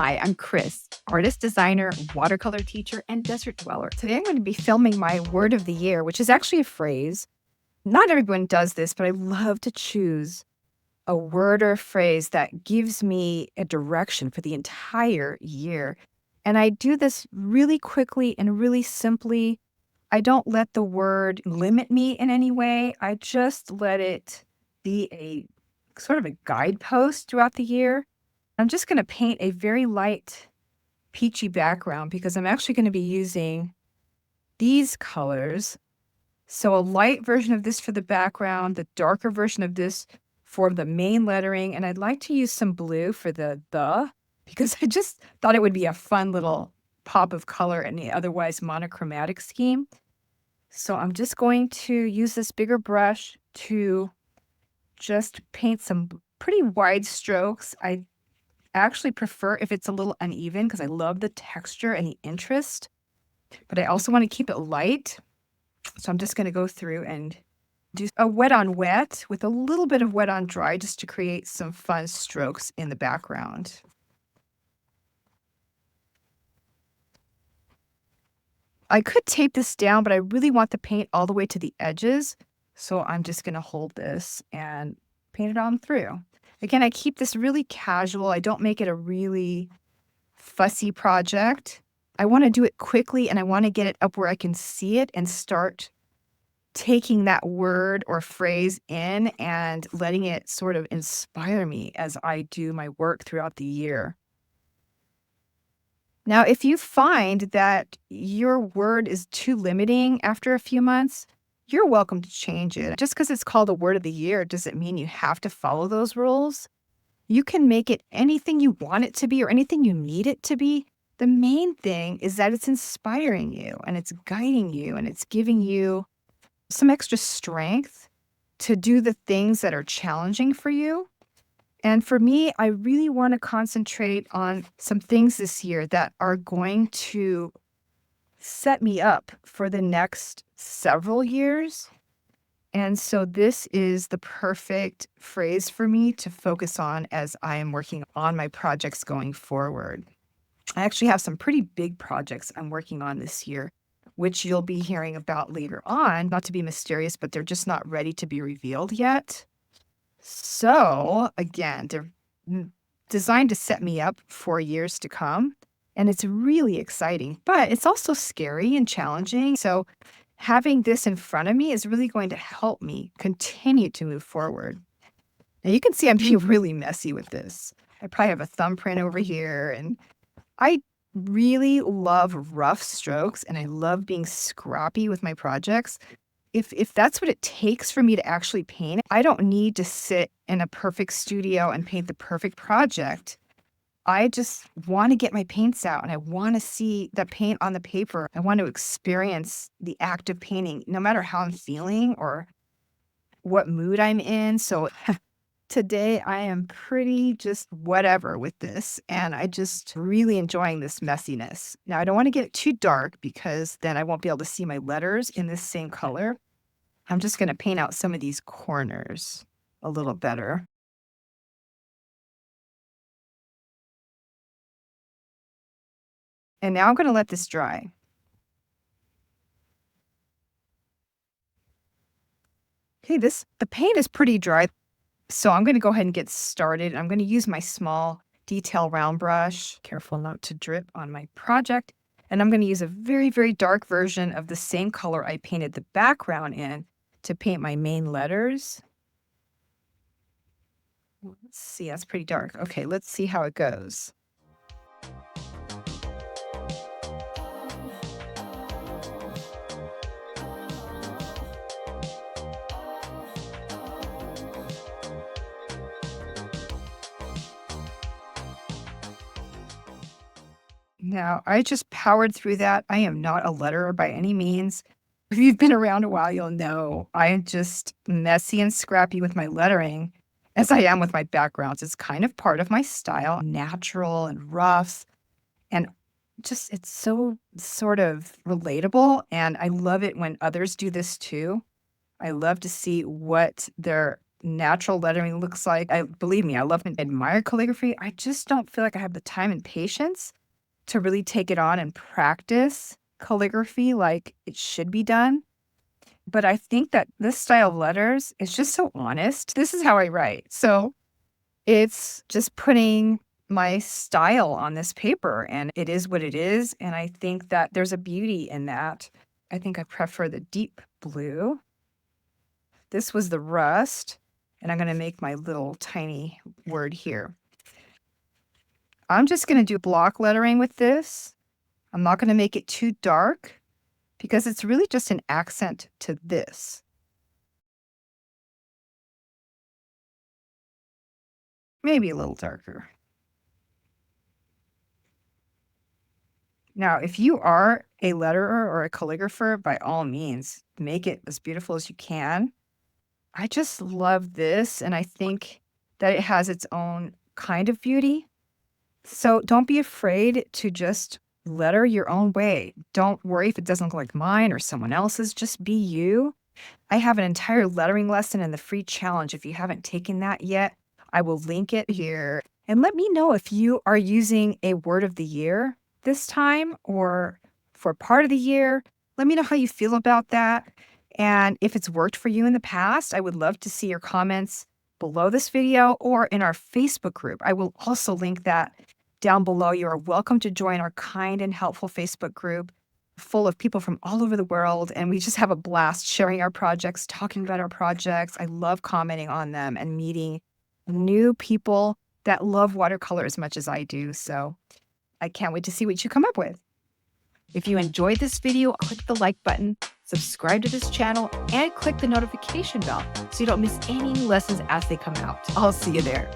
Hi, I'm Chris, artist, designer, watercolor teacher, and desert dweller. Today I'm going to be filming my word of the year, which is actually a phrase. Not everyone does this, but I love to choose a word or a phrase that gives me a direction for the entire year. And I do this really quickly and really simply. I don't let the word limit me in any way. I just let it be a sort of a guidepost throughout the year. I'm just going to paint a very light peachy background because I'm actually going to be using these colors. So a light version of this for the background, the darker version of this for the main lettering, and I'd like to use some blue for the because I just thought it would be a fun little pop of color in the otherwise monochromatic scheme. So I'm just going to use this bigger brush to just paint some pretty wide strokes. I actually prefer if it's a little uneven because I love the texture and the interest, but I also want to keep it light. So I'm just going to go through and do a wet on wet with a little bit of wet on dry just to create some fun strokes in the background. I could tape this down, but I really want the paint all the way to the edges. So I'm just going to hold this and paint it on through. Again, I keep this really casual. I don't make it a really fussy project. I want to do it quickly and I want to get it up where I can see it and start taking that word or phrase in and letting it sort of inspire me as I do my work throughout the year. Now, if you find that your word is too limiting after a few months, you're welcome to change it. Just because it's called a word of the year doesn't mean you have to follow those rules. You can make it anything you want it to be or anything you need it to be. The main thing is that it's inspiring you and it's guiding you and it's giving you some extra strength to do the things that are challenging for you. And for me, I really want to concentrate on some things this year that are going to set me up for the next several years. And so this is the perfect phrase for me to focus on as I am working on my projects going forward. I actually have some pretty big projects I'm working on this year, which you'll be hearing about later on. Not to be mysterious, but they're just not ready to be revealed yet. So again, they're designed to set me up for years to come. And it's really exciting, but it's also scary and challenging. So having this in front of me is really going to help me continue to move forward. Now you can see I'm being really messy with this. I probably have a thumbprint over here, and I really love rough strokes and I love being scrappy with my projects. If that's what it takes for me to actually paint, I don't need to sit in a perfect studio and paint the perfect project. I just want to get my paints out and I want to see the paint on the paper. I want to experience the act of painting, no matter how I'm feeling or what mood I'm in. So today I am pretty just whatever with this, and I just really enjoying this messiness. Now I don't want to get it too dark because then I won't be able to see my letters in this same color. I'm just going to paint out some of these corners a little better. And now I'm going to let this dry. Okay, the paint is pretty dry, so I'm going to go ahead and get started. I'm going to use my small detail round brush, careful not to drip on my project. And I'm going to use a very, very dark version of the same color I painted the background in to paint my main letters. Let's see, that's pretty dark. Okay, let's see how it goes. Now, I just powered through that. I am not a letterer by any means. If you've been around a while, you'll know I am just messy and scrappy with my lettering as I am with my backgrounds. It's kind of part of my style, natural and rough, and just it's so sort of relatable. And I love it when others do this too. I love to see what their natural lettering looks like. Believe me, I love and admire calligraphy. I just don't feel like I have the time and patience to really take it on and practice calligraphy like it should be done. But I think that this style of letters is just so honest. This is how I write. So it's just putting my style on this paper, and it is what it is. And I think that there's a beauty in that. I think I prefer the deep blue. This was the rust, and I'm going to make my little tiny word here. I'm just going to do block lettering with this. I'm not going to make it too dark because it's really just an accent to this. Maybe a little darker. Now, if you are a letterer or a calligrapher, by all means, make it as beautiful as you can. I just love this, and I think that it has its own kind of beauty. So don't be afraid to just letter your own way. Don't worry if it doesn't look like mine or someone else's. Just be you. I have an entire lettering lesson in the free challenge. If you haven't taken that yet, I will link it here. And let me know if you are using a word of the year this time or for part of the year. Let me know how you feel about that. And if it's worked for you in the past, I would love to see your comments below this video or in our Facebook group. I will also link that down below. You are welcome to join our kind and helpful Facebook group full of people from all over the world. And we just have a blast sharing our projects, talking about our projects. I love commenting on them and meeting new people that love watercolor as much as I do. So I can't wait to see what you come up with. If you enjoyed this video, click the like button, subscribe to this channel, and click the notification bell so you don't miss any lessons as they come out. I'll see you there.